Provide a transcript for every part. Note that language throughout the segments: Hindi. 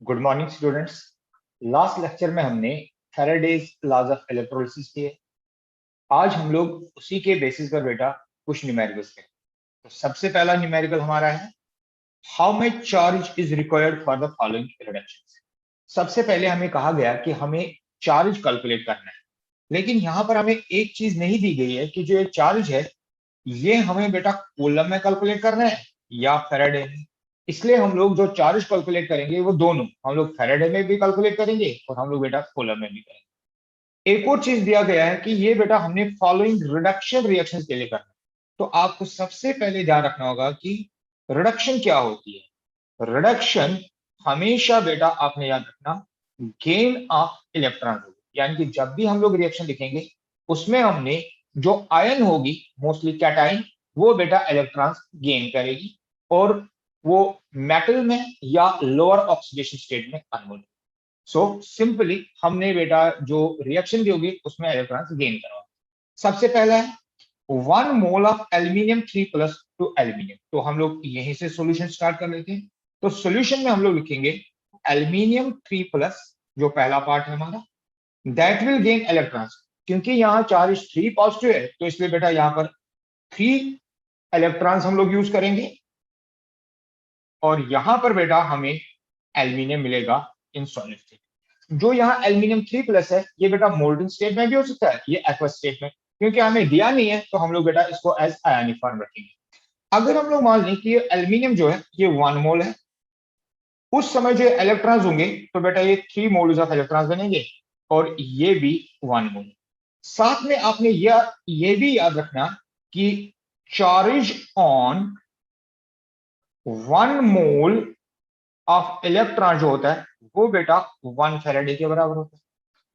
Good morning students. Last lecture में हमने फैराडेज लॉज ऑफ इलेक्ट्रोलिसिस किए। आज हम लोग उसी के बेसिस पर बेटा कुछ न्यूमेरिकल्स करें। तो सबसे पहला न्यूमेरिकल हमारा है how much charge is required for the following reduction. सबसे पहले हमें कहा गया कि हमें चार्ज कैलकुलेट करना है, लेकिन यहाँ पर हमें एक चीज नहीं दी गई है कि जो ये चार्ज है ये हमें बेटा कूलम में कैलकुलेट करना है या फैराडे में। इसलिए हम लोग जो चार्ज कैलकुलेट करेंगे वो दोनों हम लोग फैराडे में भी कैलकुलेट करेंगे और हम लोग बेटा कूलम में भी करेंगे। एक और चीज दिया गया है कि ये बेटा हमने फॉलोइंग रिडक्शन रिएक्शन के लिए करना है। तो आपको सबसे पहले ध्यान रखना होगा कि रिडक्शन क्या होती है। रिडक्शन हमेशा बेटा आपने याद रखना गेन ऑफ इलेक्ट्रॉन होगी, यानी कि जब भी हम लोग रिएक्शन लिखेंगे उसमें हमने जो आयन होगी मोस्टली कैटाइन वो बेटा इलेक्ट्रॉन्स गेन करेगी और वो मेटल में या लोअर ऑक्सीडेशन स्टेट में कन्वर्ट। सो सिंपली हमने बेटा जो रिएक्शन दी होगी उसमें इलेक्ट्रॉन्स गेन करवा। सबसे पहला है 1 mole of aluminium 3+ to aluminium. तो हम लोग यहीं से सॉल्यूशन स्टार्ट कर लेते हैं। तो सॉल्यूशन में हम लोग लिखेंगे एल्यूमिनियम 3+ जो पहला पार्ट है हमारा, दैट विल गेन इलेक्ट्रॉन्स। क्योंकि यहाँ चार्ज 3 पॉजिटिव है तो इसलिए बेटा यहाँ पर 3 इलेक्ट्रॉन्स हम लोग यूज करेंगे और यहां पर बेटा हमें एल्यूमिनियम मिलेगा इन सॉलिड स्टेट। जो यहाँ एल्यूमिनियम 3+ है ये बेटा मोल्डिंग स्टेट में भी हो सकता है, ये एक्वस स्टेट में, क्योंकि हमें दिया नहीं है तो हम लोग बेटा इसको एज आयनिक फॉर्म रखेंगे। अगर हम लोग मान लें कि ये एल्यूमिनियम जो है ये 1 मोल है, उस समय जो इलेक्ट्रॉन्स होंगे तो बेटा ये 3 मोल्स ऑफ इलेक्ट्रॉन्स बनेंगे और ये भी 1 मोल। साथ में आपने ये भी याद रखना कि charge on 1 mole of electron जो होता है वो बेटा 1 फैराडे के बराबर होता है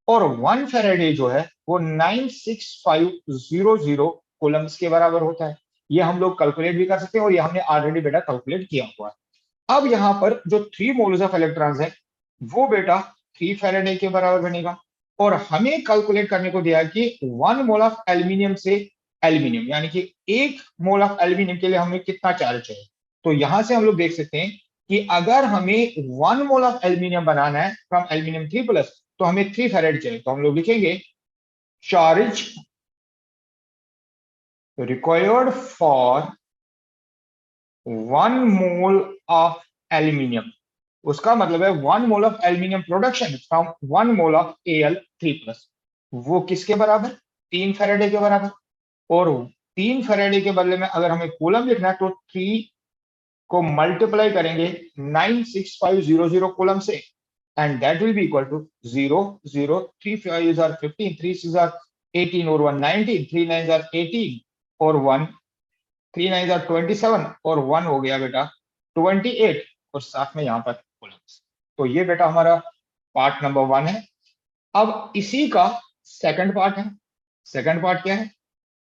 और 1 फैराडे जो है वो 96500 कूलम्स के बराबर होता है। ये हम लोग कैलकुलेट भी कर सकते हैं और ये हमने ऑलरेडी बेटा कैलकुलेट किया हुआ है। अब यहाँ पर जो 3 मोल्स ऑफ इलेक्ट्रॉन्स है वो बेटा 3 फैराडे के बराबर बनेगा और हमें कैलकुलेट करने को दिया है कि 1 मोल ऑफ एल्यूमिनियम से एल्यूमिनियम, यानी कि 1 मोल ऑफ एल्यूमिनियम के लिए हमें कितना चार्ज चाहिए। तो यहां से हम लोग देख सकते हैं कि अगर हमें 1 मोल ऑफ एल्यूमिनियम बनाना है फ्रॉम एल्यूमिनियम 3+, तो हमें 3 फैराड चाहिए। तो हम लोग लिखेंगे charge required for 1 mole of aluminium. उसका मतलब है 1 mole of aluminium production from 1 mole of Al3+, वो किसके बराबर, 3 फैराडे के बराबर। और 3 फैराडे के बदले में अगर हमें कूलम लिखना है तो 3 को मल्टीप्लाई करेंगे 96500 कूलम से and that will be equal to 0 0 3 5 are 15 3 6 are 18 और 1 19 3 9 are 18 और 1 3 9 are 27 और 1 हो गया बेटा 28 और साथ में यहाँ पर कूलम्स। तो ये बेटा हमारा पार्ट नंबर 1 है। अब इसी का सेकंड पार्ट है। सेकंड पार्ट क्या है,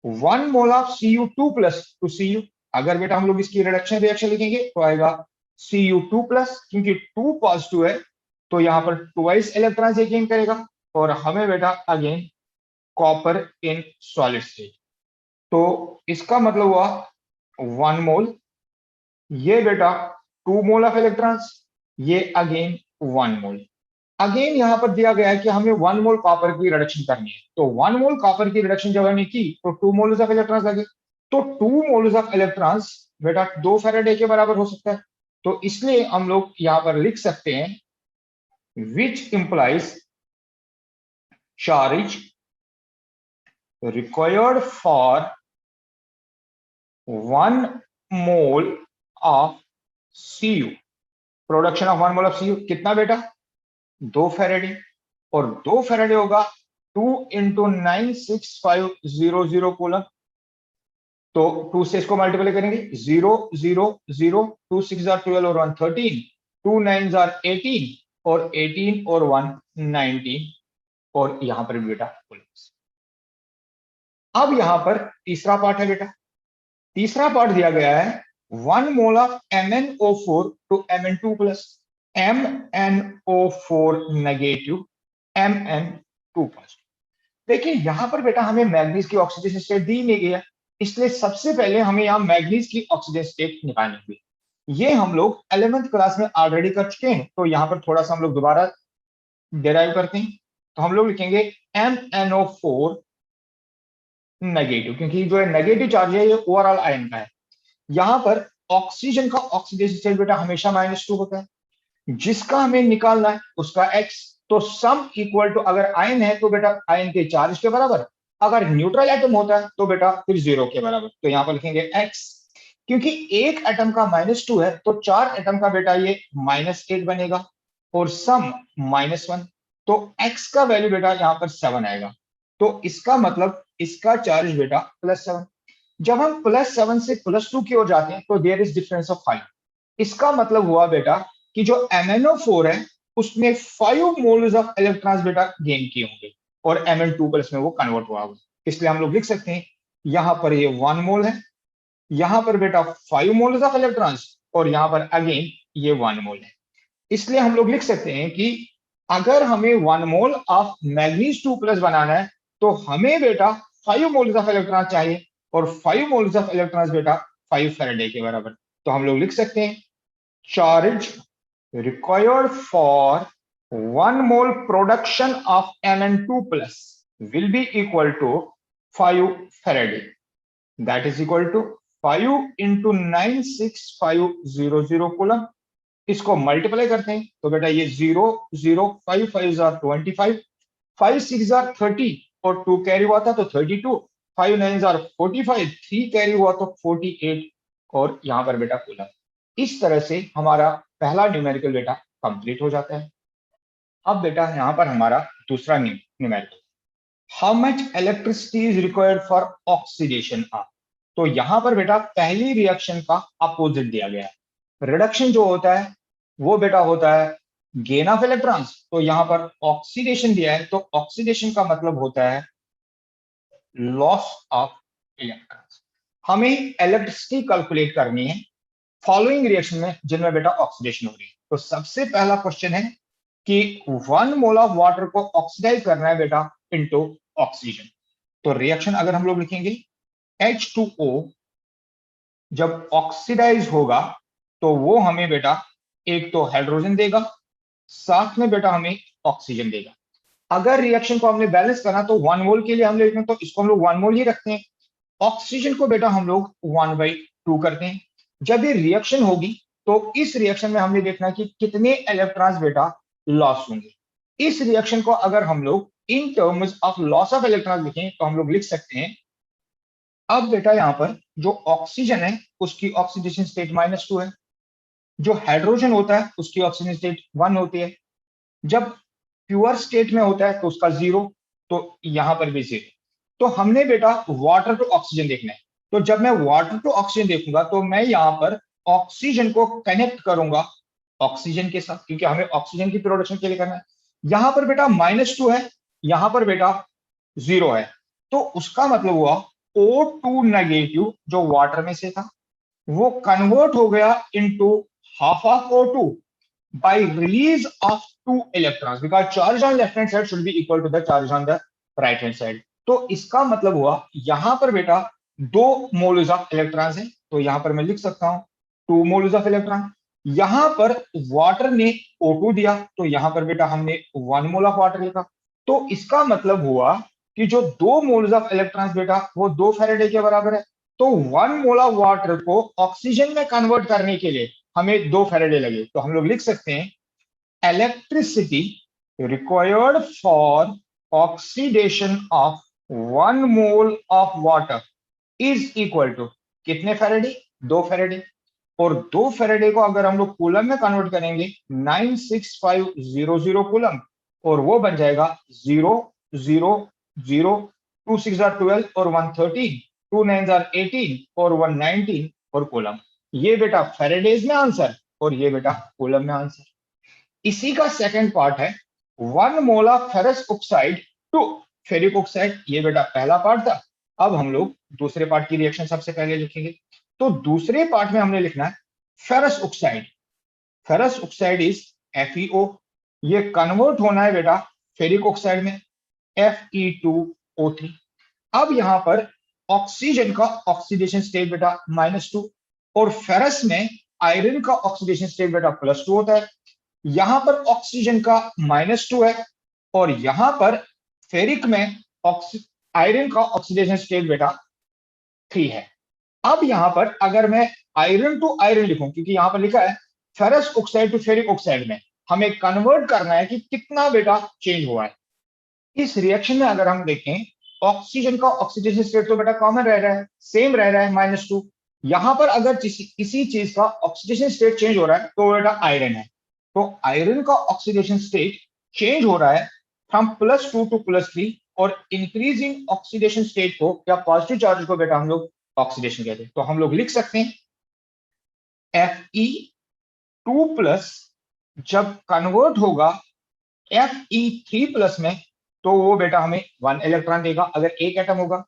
1 mole of Cu2+ to Cu। अगर बेटा हम लोग इसकी रिडक्शन रिएक्शन लिखेंगे तो आएगा Cu2+, क्योंकि 2 पॉजिटिव है तो यहाँ पर ट्वाइस इलेक्ट्रॉन ये गेन करेगा और हमें बेटा again copper in solid state. तो इसका मतलब हुआ 1 मोल, ये बेटा 2 मोल ऑफ इलेक्ट्रॉन्स, ये अगेन 1 मोल। अगेन यहां पर दिया गया है कि हमें 1 मोल कॉपर की रिडक्शन करनी है। तो 1 मोल कॉपर की रिडक्शन जब हमने की तो 2 मोल्स ऑफ इलेक्ट्रॉन्स लगे। तो 2 मोल्स ऑफ इलेक्ट्रॉन्स बेटा 2 फैराडे के बराबर हो सकता है। तो इसलिए हम लोग यहां पर लिख सकते हैं which implies charge required for 1 mole of Cu। Production of 1 mole of Cu कितना बेटा, 2 फैराडे। और 2 फैराडे होगा 2 इंटू 96500 कूलम। तो 2 से इसको मल्टीप्लाई करेंगे 0 0 0 2 6 आर 12 और 1 13 2 9 आर 18 और 18 और 1 19 और यहां पर बेटा कूलम्स। अब यहां पर तीसरा पार्ट है बेटा। तीसरा पार्ट दिया गया है 1 mole of MnO4 to Mn2+, MnO4 negative, Mn2 positive. देखिए यहां पर बेटा हमें मैग्नीज की ऑक्सीजन स्टेट दी नहीं गई है, इसलिए सबसे पहले हमें यहां मैग्नीज की ऑक्सीजन स्टेट निकालनी होगी। ये हम लोग 11th क्लास में ऑलरेडी कर चुके हैं, तो यहाँ पर थोड़ा सा हम लोग दोबारा डेराइव करते हैं। तो हम लोग लिखेंगे MnO4 नेगेटिव, क्योंकि जो है नेगेटिव चार्ज है ये ओवरऑल आयन का है। यहाँ पर ऑक्सीजन का ऑक्सीडेशन स्टेट बेटा हमेशा -2 होता है, जिसका हमें निकालना है उसका x। तो सम इक्वल टू, अगर आयन है तो बेटा आयन के चार्ज के बराबर, अगर न्यूट्रल एटम होता है तो बेटा फिर 0 के बराबर। तो यहाँ पर लिखेंगे x, क्योंकि एक एटम का -2 है तो 4 एटम का बेटा ये -8 बनेगा और सम -1, तो x का वैल्यू बेटा यहाँ पर 7 आएगा। तो इसका मतलब इसका चार्ज बेटा +7। जब हम +7 से +2 की ओर जाते हैं तो देयर इज डिफरेंस ऑफ 5। इसका मतलब हुआ बेटा कि जो MnO4 है उसने 5 मोल्स ऑफ इलेक्ट्रॉन्स बेटा गेन किए होंगे और Mn2+ में वो कन्वर्ट हुआ होगा। इसलिए हम लोग लिख सकते हैं यहां पर ये 1 मोल है, यहां पर बेटा 5 मोल्स ऑफ इलेक्ट्रॉन्स और यहां पर अगेन ये 1 मोल है। इसलिए हम लोग लिख सकते हैं कि अगर हमें 1 मोल ऑफ मैग्नीज 2+ बनाना है तो हमें बेटा 5 मोल्स ऑफ इलेक्ट्रॉन चाहिए और 5 मोल्स ऑफ इलेक्ट्रॉन्स बेटा 5 फैराडे के बराबर। तो हम लोग लिख सकते हैं charge required for 1 mole production of Mn2 plus will be equal to 5 Faraday. That is equal to 5 into 96500 coulomb. इसको मल्टीप्लाई करते हैं तो बेटा ये 0 0 5 5 25 5 6 30 और 2 कैरी हुआ था तो 32, 5 9 45, 3 कैरी हुआ तो 48 और यहाँ पर बेटा कूलम। इस तरह से हमारा पहला न्यूमेरिकल बेटा कंप्लीट हो जाता है। अब बेटा यहाँ पर हमारा दूसरा numerical, how much electricity is required for oxidation of. तो यहाँ पर बेटा पहली रिएक्शन का अपोजिट दिया गया है। रिडक्शन जो होता है वो बेटा होता है गेन ऑफ इलेक्ट्रॉन्स, तो यहाँ पर ऑक्सीडेशन दिया है तो ऑक्सीडेशन का मतलब होता है लॉस ऑफ इलेक्ट्रॉन्स। हमें इलेक्ट्रिसिटी कैलकुलेट करनी है फॉलोइंग रिएक्शन में जिनमें बेटा ऑक्सीडेशन हो रही है। तो सबसे पहला क्वेश्चन है कि 1 मोल ऑफ वाटर को ऑक्सीडाइज करना है बेटा इनटू ऑक्सीजन। तो रिएक्शन अगर हम लोग लिखेंगे H2O जब ऑक्सीडाइज होगा तो वो हमें बेटा एक तो हाइड्रोजन देगा, साथ में बेटा हमें ऑक्सीजन देगा। अगर रिएक्शन को हमने बैलेंस करना तो 1 मोल के लिए हम लिखते हैं तो इसको हम लोग 1 मोल ही रखते हैं। ऑक्सीजन को बेटा हम लोग 1/2 करते हैं। जब ये रिएक्शन होगी तो इस रिएक्शन में हमने देखना है कि कितने इलेक्ट्रॉन्स बेटा लॉस होंगे। इस रिएक्शन को अगर हम लोग इन terms of loss of electrons लिखें तो हम लोग लिख सकते हैं, अब बेटा यहां पर जो ऑक्सीजन है उसकी ऑक्सीडेशन स्टेट -2 है, जो हाइड्रोजन होता है उसकी ऑक्सीजन स्टेट 1 होती है, जब प्योर स्टेट में होता है तो उसका 0, तो यहां पर भी 0। तो हमने बेटा वाटर टू ऑक्सीजन देखना है। तो जब मैं वाटर टू ऑक्सीजन देखूंगा तो मैं यहां पर ऑक्सीजन को कनेक्ट करूंगा ऑक्सीजन के साथ, क्योंकि हमें ऑक्सीजन की प्रोडक्शन के लिए करना है। यहां पर बेटा -2 है, यहां पर बेटा 0 है, तो उसका मतलब हुआ O2 नेगेटिव जो वाटर में से था वो कन्वर्ट हो गया into half of O2 by release of 2 electrons because charge on left hand side should be equal to the charge on the right hand side। तो इसका मतलब हुआ यहां पर बेटा 2 मोल्स ऑफ इलेक्ट्रॉन्स है, तो यहां पर मैं लिख सकता हूं 2 मोल्स ऑफ इलेक्ट्रॉन। यहां पर वाटर ने O2 दिया तो यहां पर बेटा हमने 1 मोल ऑफ वाटर लिखा। तो इसका मतलब हुआ कि जो 2 मोल्स ऑफ इलेक्ट्रॉन्स बेटा वो 2 फैराडे के बराबर है। तो 1 मोल ऑफ वाटर को ऑक्सीजन में कन्वर्ट करने के लिए हमें 2 फैराडे लगे। तो हम लोग लिख सकते हैं electricity required for oxidation of 1 mole of water is equal to कितने फैराडे, 2 फैराडे। और 2 फैराडे को अगर हम लोग कूलम में कन्वर्ट करेंगे 96500 कूलम, और वो बन जाएगा 0 0 0 2 6 12 और 113, 2 9 18 और 119 और कूलम। ये बेटा फैराडेज में आंसर और ये बेटा कूलम में आंसर। इसी का सेकंड पार्ट है 1 mole of ferrous oxide to ferric oxide. ये बेटा पहला पार्ट था। अब हम लोग दूसरे पार्ट की रिएक्शन सबसे पहले लिखेंगे। तो दूसरे पार्ट में हमने लिखना है ferrous oxide. Ferrous oxide is FeO, ये कन्वर्ट होना है बेटा फेरिक ऑक्साइड में Fe2O3। अब यहां पर ऑक्सीजन का ऑक्सीडेशन स्टेट बेटा -2 और फेरस में आयरन का ऑक्सीडेशन स्टेट बेटा +2 होता है, यहां पर ऑक्सीजन का -2 है, और यहां पर फेरिक में आयरन का ऑक्सीडेशन स्टेट बेटा 3 है। अब यहां पर अगर मैं आयरन टू आयरन लिखूं, क्योंकि यहां पर लिखा है ferrous oxide to ferric oxide, में हमें कन्वर्ट करना है कि कितना बेटा चेंज हुआ है। इस रिएक्शन में अगर हम देखें, ऑक्सीजन का ऑक्सीडेशन स्टेट तो बेटा कॉमन रह रहा है, सेम रह रहा है -2। यहां पर अगर किसी चीज का ऑक्सीडेशन स्टेट चेंज हो रहा है तो बेटा आयरन है। तो आयरन का ऑक्सीडेशन स्टेट चेंज हो रहा है फ्रॉम +2 टू +3, और इंक्रीज इन ऑक्सीडेशन स्टेट को या पॉजिटिव चार्ज को बेटा हम लोग ऑक्सीडेशन कहते हैं। तो हम लोग लिख सकते हैं Fe2+ जब कन्वर्ट होगा Fe3+ में, तो वो बेटा हमें 1 इलेक्ट्रॉन देगा अगर एक एटम होगा।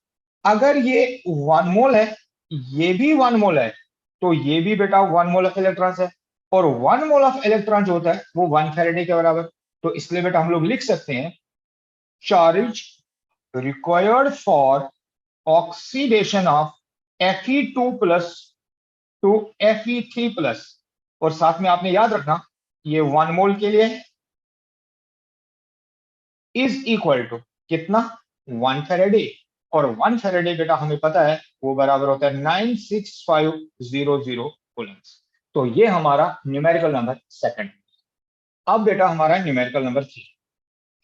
अगर ये 1 मोल है, ये भी 1 मोल है, तो ये भी बेटा 1 मोल ऑफ इलेक्ट्रॉन्स है, और 1 मोल ऑफ इलेक्ट्रॉन जो होता है वो 1 फैराडे के बराबर। तो इसलिए बेटा हम लोग लिख सकते हैं charge required for oxidation of Fe2+ to Fe3+, और साथ में आपने याद रखना ये 1 मोल के लिए इज इक्वल टू कितना, 1 फैराडे, और 1 फैराडे बेटा हमें पता है वो बराबर होता है 96500 कूलम्स। तो ये हमारा न्यूमेरिकल नंबर सेकंड। अब बेटा हमारा numerical number 3,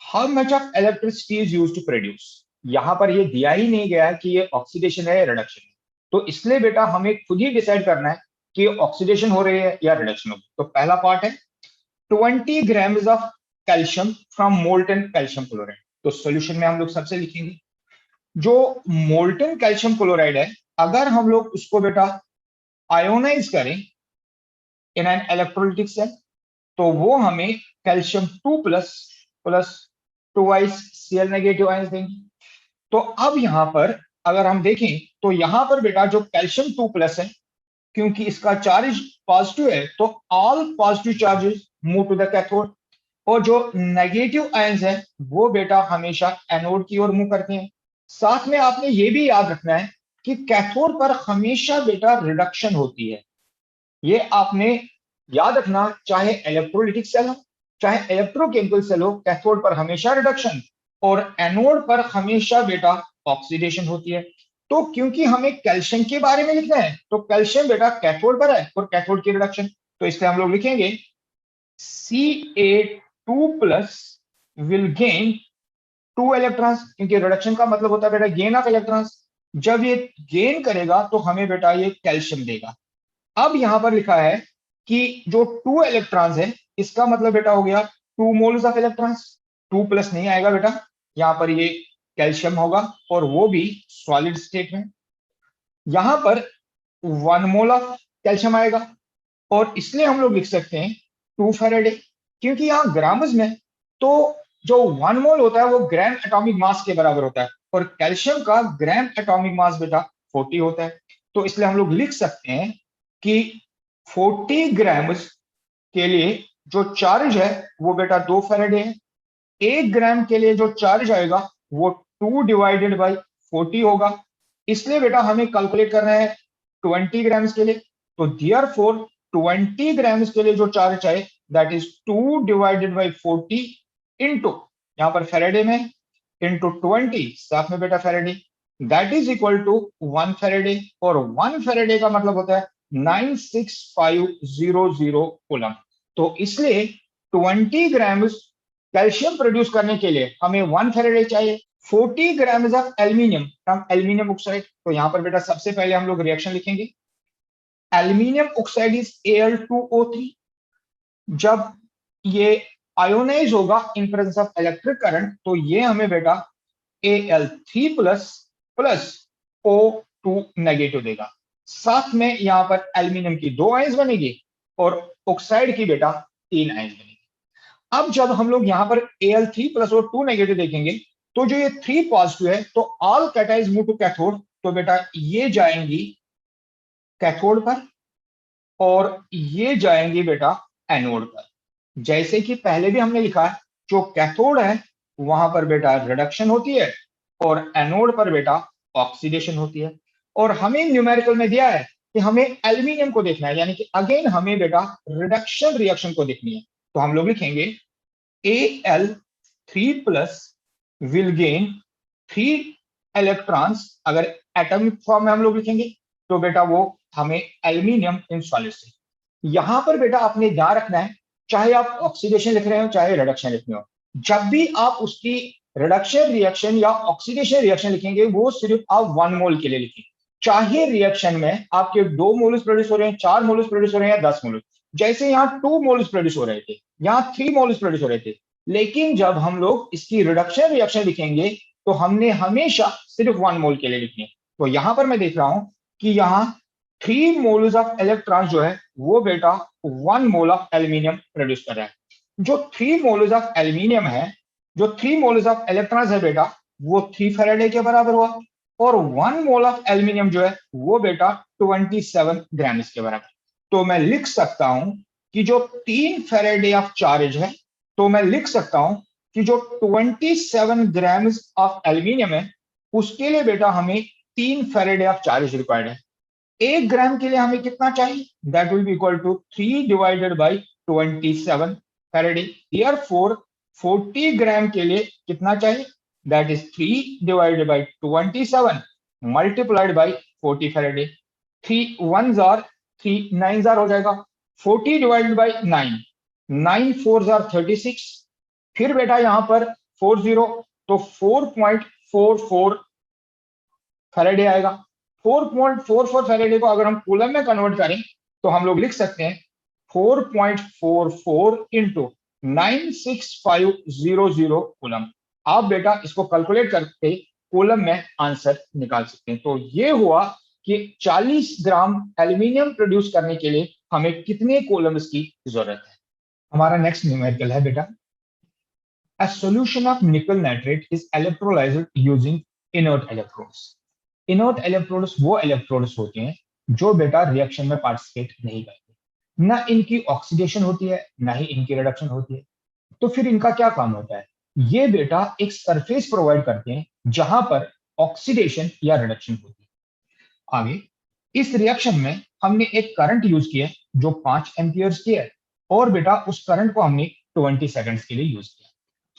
how much of electricity is used to produce. यहां पर ये दिया ही नहीं गया है कि ये ऑक्सीडेशन है या रिडक्शन है, तो इसलिए बेटा हमें खुद ही डिसाइड करना है कि ऑक्सीडेशन हो रही है या रिडक्शन हो रही है। तो पहला पार्ट है 20 grams of calcium from molten calcium chloride. तो सॉल्यूशन में हम लोग सबसे लिखेंगे जो मोल्टन कैल्शियम क्लोराइड है, अगर हम लोग उसको बेटा आयोनाइज करें इन एन इलेक्ट्रोलिटिक सेल, तो वो हमें calcium 2+ plus 2 Cl negative ions देंगे। तो अब यहां पर अगर हम देखें तो यहां पर बेटा जो कैल्शियम 2+ है, क्योंकि इसका चार्ज पॉजिटिव है, तो all positive charges move to the cathode, और जो नेगेटिव आयंस है वो बेटा हमेशा एनोड की ओर मूव करते हैं। साथ में आपने ये भी याद रखना है कि कैथोड पर हमेशा बेटा रिडक्शन होती है। ये आपने याद रखना, चाहे इलेक्ट्रोलिटिक सेल हो चाहे इलेक्ट्रोकेमिकल सेल हो, कैथोड पर हमेशा रिडक्शन और एनोड पर हमेशा बेटा ऑक्सीडेशन होती है। तो क्योंकि हमें कैल्शियम के बारे में लिखना है, तो कैल्शियम बेटा कैथोड पर है और कैथोड की रिडक्शन, तो इसलिए हम लोग लिखेंगे Ca2+ विल गेन 2 इलेक्ट्रॉन्स, क्योंकि रिडक्शन का मतलब होता है बेटा गेन ऑफ इलेक्ट्रॉन्स। जब ये गेन करेगा तो हमें बेटा ये कैल्शियम देगा। अब यहां पर लिखा है कि जो 2 इलेक्ट्रॉन्स है, इसका मतलब बेटा हो गया 2 मोल्स ऑफ इलेक्ट्रॉन्स। 2+ नहीं आएगा बेटा, यहां पर ये कैल्शियम होगा और वो भी सॉलिड स्टेट में। यहां पर 1 मोल ऑफ कैल्शियम आएगा, और इसलिए हम लोग लिख सकते हैं 2 फैराडे, क्योंकि यहां ग्राम्स में तो जो 1 मोल होता है वो ग्राम एटॉमिक मास के बराबर होता है, और कैल्शियम का ग्राम एटॉमिक मास बेटा 40 होता है। तो इसलिए हम लोग लिख सकते हैं कि 40 ग्राम्स के लिए जो चार्ज है वो बेटा 2 फैराडे है। 1 ग्राम के लिए जो चार्ज आएगा वो 2 डिवाइडेड बाई 40 होगा। इसलिए बेटा हमें कैलकुलेट करना है 20 ग्राम्स के लिए, तो देयरफॉर 20 ग्राम्स के लिए जो चार्ज आए that is 2 divided by 40 into, यहां पर फैराडे में, इंटू 20 साथ में बेटा faraday, that is equal to 1 faraday, और 1 फैराडे का मतलब होता है 96500 कूलम। तो इसलिए 20 ग्राम्स कैल्शियम प्रोड्यूस करने के लिए हमें 1 फैराडे चाहिए। 40 grams of aluminium from aluminium oxide, तो यहां पर बेटा सबसे पहले हम लोग रिएक्शन लिखेंगे, एल्यूमिनियम ऑक्साइड इज Al2O3। जब ये आयोनाइज होगा in presence of electric current, तो ये हमें बेटा Al3+ प्लस O2 नेगेटिव देगा। साथ में यहां पर एल्यूमिनियम की 2 आयंस बनेगी और ऑक्साइड की बेटा 3 आयंस बनेगी। अब जब हम लोग यहां पर Al3+ और 2 नेगेटिव देखेंगे, तो जो ये 3 पॉजिटिव है, तो all cations move to cathode, तो बेटा ये जाएंगी कैथोड पर और ये जाएंगी बेटा एनोड पर। जैसे कि पहले भी हमने लिखा है, जो कैथोड है वहां पर बेटा रिडक्शन होती है और एनोड पर बेटा ऑक्सीडेशन होती है। और हमें न्यूमेरिकल में दिया है कि हमें एल्यूमिनियम को देखना है, यानी कि अगेन हमें बेटा रिडक्शन रिएक्शन को देखनी है। तो हम लोग लिखेंगे Al3+ विल गेन 3 इलेक्ट्रॉन्स। अगर एटॉमिक फॉर्म में हम लोग लिखेंगे तो बेटा वो हमें एल्यूमिनियम इन सॉलिड से। यहां पर बेटा आपने ध्यान रखना है, चाहे आप ऑक्सीडेशन लिख रहे हो चाहे रिडक्शन लिख रहे हो, जब भी आप उसकी रिडक्शन रिएक्शन या ऑक्सीडेशन रिएक्शन लिखेंगे वो सिर्फ आप 1 मोल के लिए लिखेंगे। चाहे रिएक्शन में आपके 2 मोल्स प्रोड्यूस हो रहे हैं, 4 मोल्स प्रोड्यूस हो रहे हैं या 10 मोल्स, जैसे यहाँ 2 मोल्स प्रोड्यूस हो रहे थे, यहाँ 3 मोल्स प्रोड्यूस हो रहे थे, लेकिन जब हम लोग इसकी रिडक्शन रिएक्शन लिखेंगे तो हमने हमेशा सिर्फ 1 मोल के लिए लिखनी है। तो यहां पर मैं देख रहा हूं कि यहाँ 3 मोल्स ऑफ इलेक्ट्रॉन जो है वो बेटा 1 मोल ऑफ एल्यूमिनियम प्रोड्यूस कर रहा है। जो 3 मोल्स ऑफ एल्यूमिनियम है, जो 3 मोल्स ऑफ इलेक्ट्रॉन्स है बेटा, वो 3 फैराडे के बराबर हुआ, और 1 मोल ऑफ एल्यूमिनियम जो है वो बेटा 27 ग्राम के बराबर। तो मैं लिख सकता हूं कि जो 3 फैराडे ऑफ चार्ज है, तो मैं लिख सकता हूं कि जो 27 ग्राम्स ऑफ एल्यूमिनियम है उसके लिए बेटा हमें 3 फैराडे ऑफ चार्ज रिक्वायर्ड है। 1 ग्राम के लिए हमें कितना चाहिए? That will be equal to 3 divided by 27 faraday. Here for 40 gram के लिए कितना चाहिए? That is 3 divided by 27 multiplied by 40 faraday. 3 1s are 3 9s are हो जाएगा, 40 डिवाइडेड बाई 9, 9 4s आर 36, फिर बेटा यहां पर 40, तो 4.44 फैराडे आएगा। 4.44 फैराडे को अगर हम कूलम में कन्वर्ट करें तो हम लोग लिख सकते हैं 4.44 इंटू 96500 कूलम। आप बेटा इसको कैलकुलेट करके कूलम में आंसर निकाल सकते हैं। तो ये हुआ कि 40 ग्राम एल्यूमिनियम प्रोड्यूस करने के लिए हमें कितने कूलम्स की जरूरत है। हमारा नेक्स्ट न्यूमेरिकल है बेटा, a solution of nickel nitrate is electrolyzed using inert electrodes. Inert electrodes वो इलेक्ट्रोड्स होते हैं जो बेटा रिएक्शन में पार्टिसिपेट नहीं करते, ना इनकी ऑक्सीडेशन होती है ना ही इनकी रिडक्शन होती है। तो फिर इनका क्या काम होता है? ये बेटा एक सरफेस प्रोवाइड करते हैं जहां पर ऑक्सीडेशन या रिडक्शन होती है। आगे इस रिएक्शन में हमने एक करंट यूज किया जो 5 एम्पियर्स की है, और बेटा उस करंट को हमने 20 सेकंड्स के लिए यूज किया।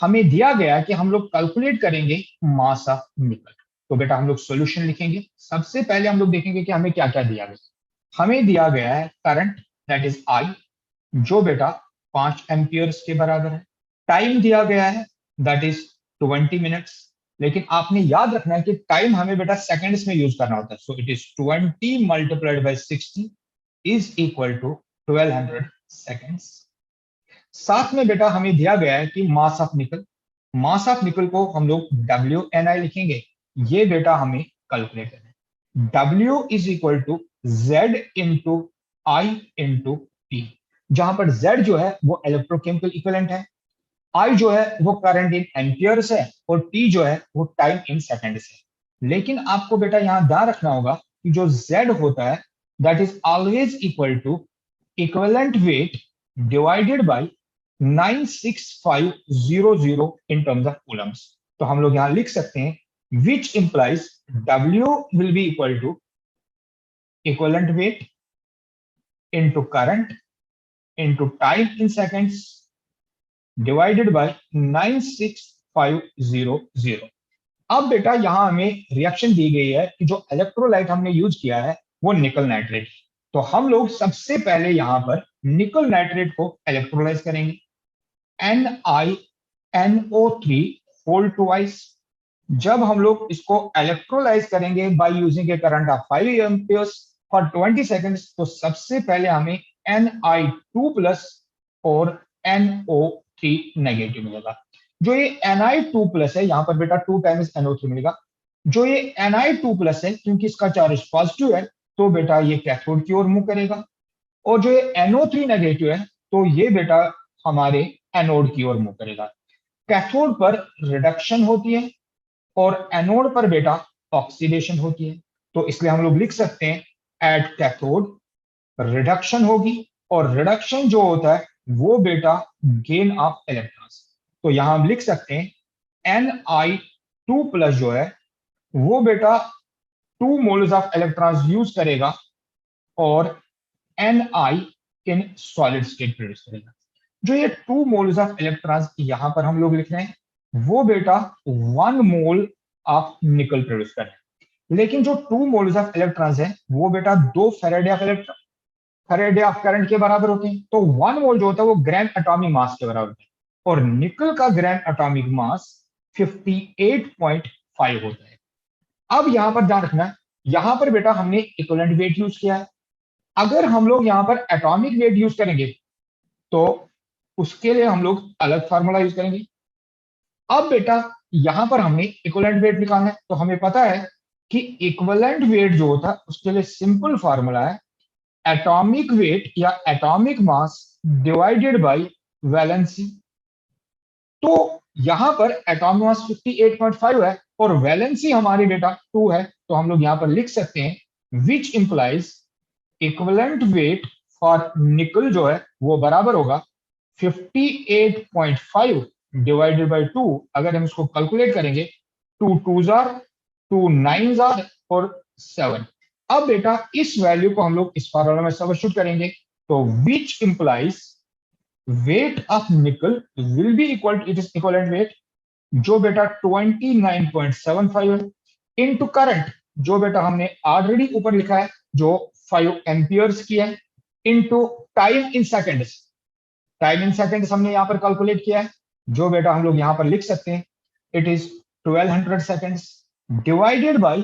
हमें दिया गया कि हम लोग कैलकुलेट करेंगे मास ऑफ निकल। तो बेटा हम लोग सॉल्यूशन लिखेंगे। सबसे पहले हम लोग देखेंगे कि हमें क्या क्या दिया गया। हमें दिया गया है करंट दैट इज आई, जो बेटा 5 एम्पियर्स के बराबर है। टाइम दिया गया है दैट इज 20 मिनट्स, लेकिन आपने याद रखना है कि टाइम हमें बेटा सेकंड्स में यूज करना होता है। So it is 20 multiplied by 60 is equal to 1200 seconds. साथ में बेटा हमें दिया गया है कि मास ऑफ निकल, मास ऑफ निकल को हम लोग WNI लिखेंगे। ये बेटा हमें कैलकुलेट करना है। W is equal to Z into I into T, जहां पर Z जो है वो इलेक्ट्रोकेमिकल इक्विवेलेंट है, I जो है वो करंट इन एम्पियर्स है, और T जो है वो टाइम इन सेकंड्स है। लेकिन आपको बेटा यहां ध्यान रखना होगा कि जो Z होता है that is always equal to equivalent weight divided by 96500 in terms of coulombs. तो हम लोग यहां लिख सकते हैं which implies W will be equal to equivalent weight into current into time in seconds divided by 96500। अब बेटा यहां हमें रिएक्शन दी गई है कि जो इलेक्ट्रोलाइट हमने यूज किया है वो निकल नाइट्रेट। तो हम लोग सबसे पहले यहां पर निकल नाइट्रेट को इलेक्ट्रोलाइज करेंगे। NiNO3 whole twice. जब हम लोग इसको इलेक्ट्रोलाइज करेंगे by using A current of 5 amperes for 20 seconds, तो सबसे पहले हमें Ni2+ और NO3 नेगेटिव मिलेगा। जो ये Ni2+ है, यहां पर बेटा 2 टाइम्स NO3 मिलेगा। जो ये Ni2+ है, क्योंकि इसका चार्ज पॉजिटिव है तो बेटा ये कैथोड की ओर मूव करेगा, और जो ये NO3 नेगेटिव है तो ये बेटा हमारे एनोड की ओर मूव करेगा। कैथोड पर रिडक्शन होती है और एनोड पर बेटा ऑक्सीडेशन होती है। तो इसलिए हम लोग लिख सकते हैं एट कैथोड रिडक्शन होगी, और रिडक्शन जो होता है वो बेटा गेन ऑफ इलेक्ट्रॉन्स। तो यहां हम लिख सकते हैं Ni2+ जो है वो बेटा 2 मोल्स ऑफ इलेक्ट्रॉन्स यूज करेगा और Ni in solid state produce करेगा। जो ये 2 मोल्स ऑफ इलेक्ट्रॉन्स यहां पर हम लोग लिख रहे हैं, वो बेटा 1 मोल ऑफ निकल प्रोड्यूस कर रहे हैं। लेकिन जो 2 मोल्स ऑफ इलेक्ट्रॉन्स है वो बेटा 2 Faraday of electron Faraday of current के बराबर होते हैं। तो 1 मोल जो होता है वो ग्राम एटॉमिक मास के बराबर होता है, और निकल का ग्राम एटॉमिक मास 58.5 होता है। अब यहां पर ध्यान रखना, यहां पर बेटा हमने इक्विवेलेंट वेट यूज किया है। अगर हम लोग यहां पर एटॉमिक वेट यूज करेंगे तो उसके लिए हम लोग अलग फार्मूला यूज करेंगे। अब बेटा यहां पर हमने इक्विवेलेंट वेट निकालना है, तो हमें पता है कि इक्विवेलेंट वेट जो होता है उसके लिए सिंपल फार्मूला है एटॉमिक वेट या atomic mass divided by valency. तो यहां पर एटॉमिक मास 58.5 है और वैलेंसी हमारी बेटा 2 है, तो हम लोग यहां पर लिख सकते हैं which implies equivalent weight for निकल जो है वो बराबर होगा 58.5 डिवाइडेड बाय 2। अगर हम इसको कैलकुलेट करेंगे 2 2 जार 2 9 जार और 7। अब बेटा इस वैल्यू को हम लोग इस फार्मूला में सब्स्टिट्यूट करेंगे, तो which implies weight of nickel will be equal to its equivalent weight जो बेटा 29.75 है इनटू करंट जो बेटा हमने ऑलरेडी ऊपर लिखा है जो 5 एम्पियर्स की है into time in seconds. Time in seconds हमने यहां पर कैलकुलेट किया है जो बेटा हम लोग यहां पर लिख सकते हैं it is 1200 seconds divided by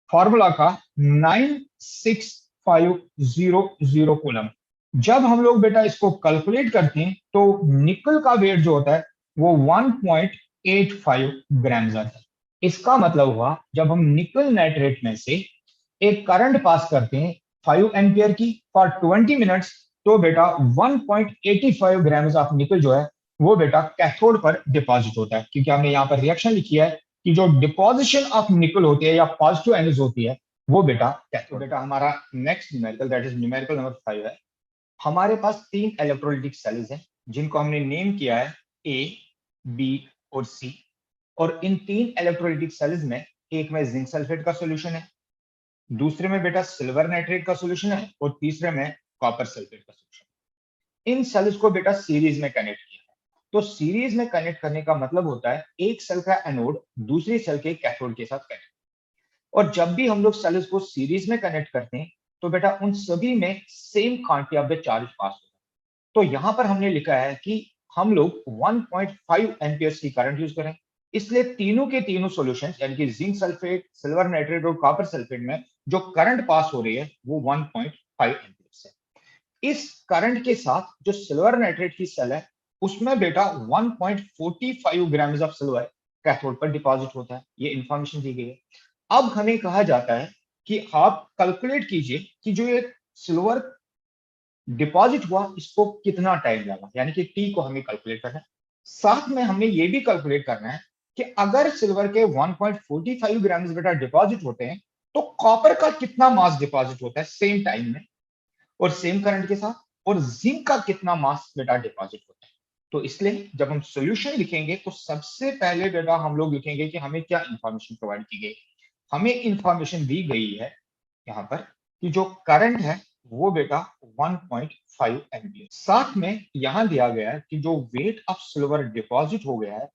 formula का 96500 कूलम। जब हम लोग बेटा इसको कैलकुलेट करते हैं तो निकल का वेट जो होता है वो 1.85 ग्राम आता है। इसका मतलब हुआ जब हम निकल नाइट्रेट में से एक करंट पास करते हैं 5 एम्पियर की फॉर 20 मिनट्स, तो बेटा 1.85 ग्राम ऑफ निकल जो है वो बेटा कैथोड पर डिपॉजिट होता है, क्योंकि हमने यहाँ पर रिएक्शन लिखी है कि जो डिपॉजिशन ऑफ निकल होती है या पॉजिटिव एनर्जी होती है वो बेटा कैथोड। बेटा हमारा next numerical that is numerical number 5 है। हमारे पास 3 इलेक्ट्रोलाइटिक सेल्स हैं जिनको हमने नेम किया है ए, बी और सी। और इन 3 इलेक्ट्रोलाइटिक सेल्स में एक में जिंक सल्फेट का सॉल्यूशन है, दूसरे में बेटा सिल्वर नाइट्रेट का सॉल्यूशन है और तीसरे में कॉपर सल्फेट का सॉल्यूशन। इन सेल्स को बेटा सीरीज में कनेक्ट किया है। तो सीरीज में कनेक्ट करने का मतलब होता है एक सेल का एनोड दूसरी सेल के कैथोड के साथ कनेक्ट। और जब भी हम लोग सेल्स को सीरीज में कनेक्ट करते हैं तो बेटा उन सभी में same quantity of the charge pass होता है। तो यहां पर हमने लिखा है कि हम लोग 1.5 एम्पियर्स की करंट यूज करें, इसलिए तीनों के तीनों सॉल्यूशंस यानी कि जिंक सल्फेट, सिल्वर नाइट्रेट और कॉपर सल्फेट में जो करंट पास हो रही है वो 1.5 एम्पियर्स है। इस करंट के साथ जो सिल्वर नाइट्रेट की सेल है उसमें बेटा 1.45 ग्राम ऑफ सिल्वर कैथोड पर डिपॉजिट होता है, ये इंफॉर्मेशन दी गई है। अब हमें कहा जाता है कि आप कैलकुलेट कीजिए कि जो ये सिल्वर डिपॉजिट हुआ इसको कितना टाइम लगा, यानी कि टी को हमें कैलकुलेट करना है। साथ में हमें ये भी कैलकुलेट करना है कि अगर सिल्वर के 1.45 ग्राम बेटा डिपॉजिट होते हैं तो कॉपर का कितना मास डिपॉजिट होता है सेम टाइम में और सेम करंट के साथ, और जिंक का कितना मास बेटा डिपॉजिट होता है। तो इसलिए जब हम सॉल्यूशन लिखेंगे तो सबसे पहले बेटा हम लोग लिखेंगे कि हमें क्या इंफॉर्मेशन प्रोवाइड की गई। हमें इंफॉर्मेशन दी गई है यहाँ पर कि जो करंट है वो बेटा 1.5 एम्पियर, साथ में यहां दिया गया है कि जो वेट ऑफ सिल्वर डिपॉजिट हो गया है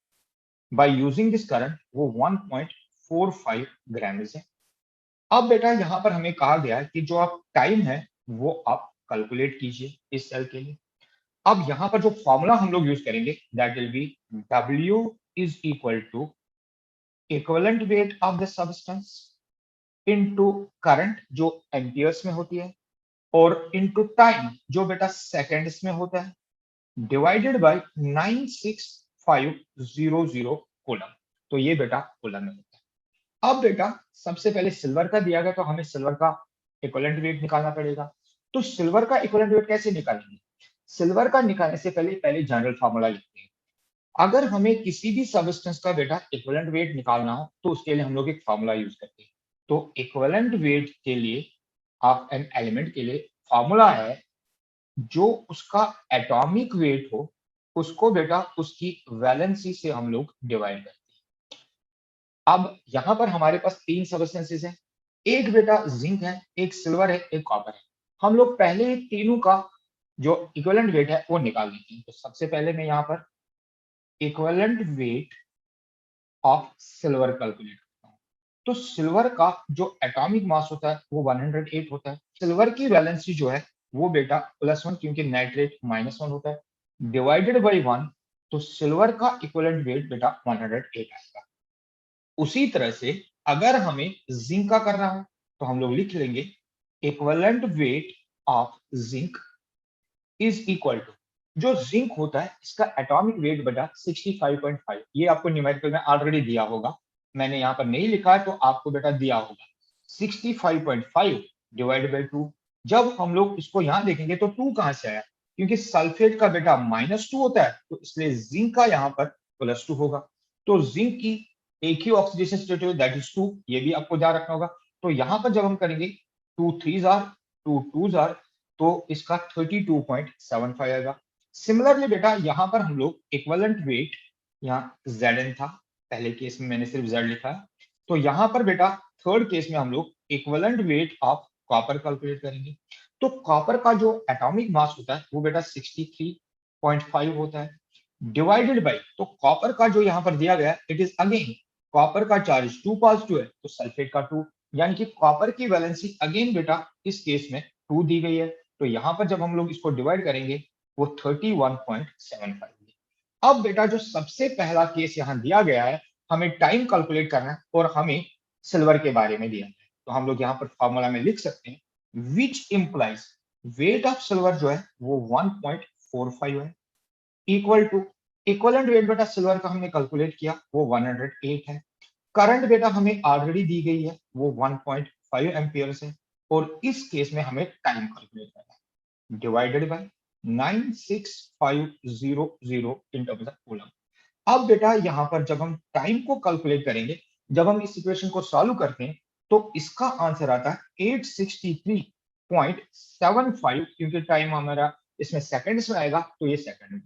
बाय यूजिंग दिस करंट वो 1.45 ग्राम है। अब बेटा यहां पर हमें कहा गया है कि जो आप टाइम है वो आप कैलकुलेट कीजिए इस सेल के लिए। अब यहां पर जो फॉर्मूला हम लोग यूज करेंगे that will be W is equal to equivalent weight of the substance into current जो एम्पियर्स में होती है और इनटू टाइम जो बेटा सेकंड्स में होता है डिवाइडेड बाय 96500 कूलम। तो ये बेटा कूलम में होता है। अब बेटा सबसे पहले सिल्वर का दिया गया तो हमें सिल्वर का इक्विवेलेंट वेट निकालना पड़ेगा। तो सिल्वर का इक्विवेलेंट वेट कैसे निकालेंगे? सिल्वर का निकालने से पहले पहले जनरल फार्मूला लिखते हैं। अगर हमें किसी भी सबस्टेंस का बेटा इक्विवेलेंट वेट निकालना हो तो उसके लिए हम लोग एक फार्मूला यूज करते हैं। तो इक्विवेलेंट वेट के लिए ऑफ एन एलिमेंट के लिए फार्मूला है जो उसका एटॉमिक वेट हो उसको बेटा उसकी वैलेंसी से हम लोग डिवाइड करते हैं। अब यहां पर हमारे पास 3 सबस्टेंसेस हैं, एक बेटा जिंक है, एक सिल्वर है, एक कॉपर है। हम लोग पहले तीनों का जो इक्विवेलेंट वेट है वो निकाल लेते हैं। तो सबसे पहले मैं यहाँ पर equivalent weight of silver calculate करता हूँ। तो सिल्वर का जो एटॉमिक मास होता है वो 108 होता है। सिल्वर की वैलेंसी जो है वो बेटा +1, क्योंकि नाइट्रेट -1 होता है, डिवाइडेड बाई 1, तो सिल्वर का इक्विवेलेंट वेट बेटा 108 आएगा। उसी तरह से अगर हमें जिंक का करना है तो हम लोग लिख लेंगे equivalent weight of zinc is equal to, जो जिंक होता है इसका एटॉमिक वेट बटा 65.5। ये आपको न्यूमेरिकल में ऑलरेडी दिया होगा, मैंने यहाँ पर नहीं लिखा है तो आपको बेटा दिया होगा 65.5 डिवाइड बाई 2। जब हम लोग इसको यहाँ देखेंगे तो 2 कहाँ से आया, क्योंकि सल्फेट का बेटा -2 होता है, तो इसलिए जिंक का यहाँ पर +2 होगा। तो जिंक की एक ही ऑक्सीडेशन स्टेट है, दैट इज 2, ये भी आपको ध्यान रखना होगा। तो यहाँ पर जब हम करेंगे 2 3s आर 2 2s आर, तो इसका 32.75 आएगा। सिमिलरली बेटा यहाँ पर हम लोग इक्विवेलेंट वेट, यहाँ Zn था, पहले केस में मैंने सिर्फ Z लिखा है, तो यहाँ पर बेटा थर्ड केस में हम लोग equivalent weight of copper calculate करेंगे। तो कॉपर का जो एटॉमिक मास होता है वो बेटा 63.5 होता है, डिवाइडेड बाई, तो कॉपर का जो यहाँ पर दिया गया है इट इज अगेन कॉपर का चार्ज 2 पॉजिटिव है तो सल्फेट का 2, यानी कि कॉपर की वैलेंसी अगेन बेटा इस केस में 2 दी गई है। तो यहाँ पर जब हम लोग इसको डिवाइड करेंगे वो 31.75 है। अब बेटा जो सबसे पहला केस यहाँ दिया गया है, हमें टाइम कैलकुलेट करना है और हमें सिल्वर के बारे में दिया है, तो हम लोग यहाँ पर फॉर्मूला में लिख सकते हैं which implies weight of silver जो है वो 1.45 है, इक्वल टू इक्वलेंट वेट बेटा सिल्वर का हमने कैलकुलेट किया वो 108 है। करंट बेटा हमें ऑलरेडी दी गई है वो 1.5 एम्पियर्स है, और इस केस में हमें टाइम कैलकुलेट करना है, divided by 96500 in terms of coulomb. अब बेटा यहाँ पर जब हम टाइम को कैलकुलेट करेंगे, जब हम इस इक्वेशन को सॉल्व करते हैं तो इसका आंसर आता है 863.75, क्योंकि टाइम हमारा इसमें सेकंड्स में आएगा तो ये सेकंड में।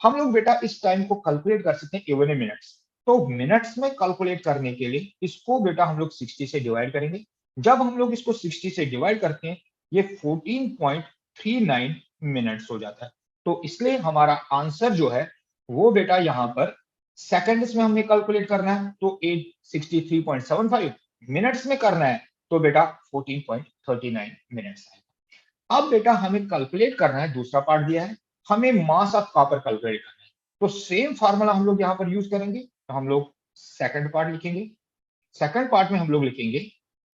हम लोग बेटा इस टाइम को कैलकुलेट कर सकते हैं इवन इन मिनट्स। तो मिनट्स में कैलकुलेट करने के लिए इसको बेटा हम लोग 60 से डिवाइड करेंगे। जब हम लोग इसको 60 से डिवाइड करते हैं ये 14.39 मिनट्स हो जाता है। तो इसलिए हमारा आंसर जो है वो बेटा यहाँ पर सेकंड्स में हमने कैलकुलेट करना है तो 863.75, मिनट्स में करना है तो बेटा 14.39 मिनट्स आएगा। अब बेटा हमें कैलकुलेट करना है, दूसरा पार्ट दिया है हमें मास ऑफ कॉपर कैलकुलेट करना है, तो सेम फार्मूला हम लोग यहाँ पर यूज करेंगे। तो हम लोग सेकंड पार्ट लिखेंगे, सेकंड पार्ट में हम लोग लिखेंगे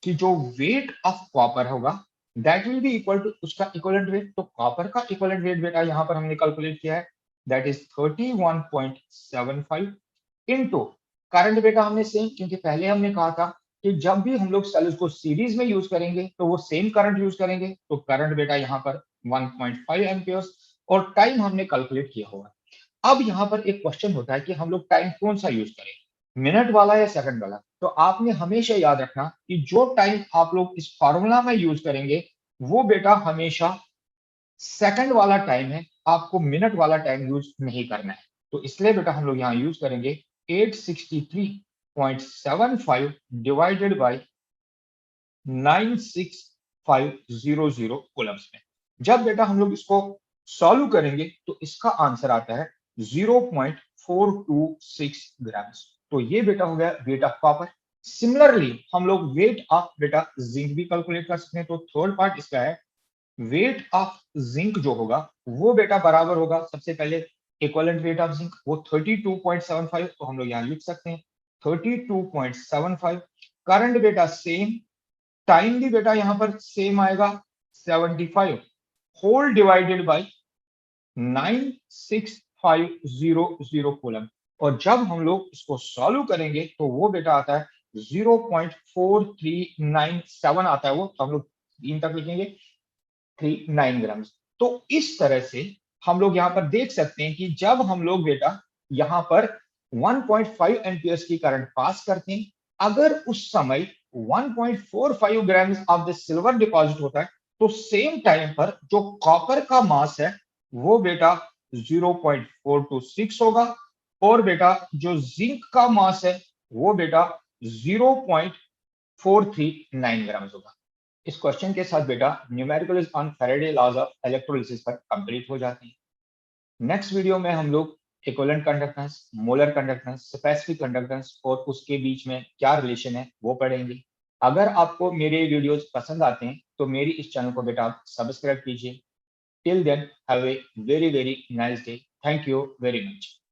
कि जो वेट ऑफ कॉपर होगा that will be equal to उसका इक्विवेलेंट वेट। तो कॉपर का इक्विवेलेंट वेट बेटा यहाँ पर हमने कैलकुलेट किया है, दैट इज 31.75 इनटू करंट बेटा हमने सेम, क्योंकि पहले हमने कहा था कि जब भी हम लोग सेल्स को सीरीज में यूज करेंगे तो वो सेम करंट यूज करेंगे, तो करंट बेटा यहाँ पर 1.5 एम्पियर्स, और टाइम हमने कैलकुलेट किया होगा। अब यहाँ पर एक क्वेश्चन होता है कि हम लोग टाइम कौन सा यूज करें, मिनट वाला या सेकंड वाला। तो आपने हमेशा याद रखना कि जो टाइम आप लोग इस फॉर्मूला में यूज करेंगे वो बेटा हमेशा सेकंड वाला टाइम है, आपको मिनट वाला टाइम यूज नहीं करना है। तो इसलिए बेटा हम लोग यहाँ यूज करेंगे 863.75 डिवाइडेड बाय 96500 कूलम्स में। जब बेटा हम लोग इसको सॉल्व करेंगे तो इसका आंसर आता है 0.426 ग्राम्स। तो ये बेटा हो गया वेट ऑफ कॉपर। सिमिलरली हम लोग वेट ऑफ बेटा जिंक भी कैलकुलेट कर सकते हैं। तो थर्ड पार्ट इसका है वेट ऑफ जिंक जो होगा वो बेटा बराबर होगा, सबसे पहले इक्विवेलेंट वेट ऑफ जिंक वो 32.75, तो हम लोग यहाँ लिख सकते हैं 32.75। करंट बेटा सेम, टाइम भी बेटा यहाँ पर सेम आएगा 75 होल डिवाइडेड बाय 96500 कूलम। और जब हम लोग इसको सॉल्व करेंगे तो वो बेटा आता है 0.4397 आता है वो, तो हम लोग 3 तक लिखेंगे 39 ग्राम। तो इस तरह से हम लोग यहाँ पर देख सकते हैं कि जब हम लोग बेटा यहाँ पर 1.5 एम्पियर्स की करंट पास करते हैं, अगर उस समय 1.45 gram of the silver deposit होता है तो सेम टाइम पर जो कॉपर का मास है वो बेटा 0.426 होगा, और बेटा जो जिंक का मास है वो बेटा 0.439 ग्राम होगा। इस क्वेश्चन के साथ बेटा numericals on faraday laws of electrolysis पर कंप्लीट हो जाते हैं। नेक्स्ट वीडियो में हम लोग equivalent conductance, molar conductance, specific conductance और उसके बीच में क्या रिलेशन है वो पढ़ेंगे। अगर आपको मेरे वीडियोस पसंद आते हैं तो मेरी इस चैनल को बेटा आप सब्सक्राइब कीजिए। Till then have a very very nice day. Thank you very much.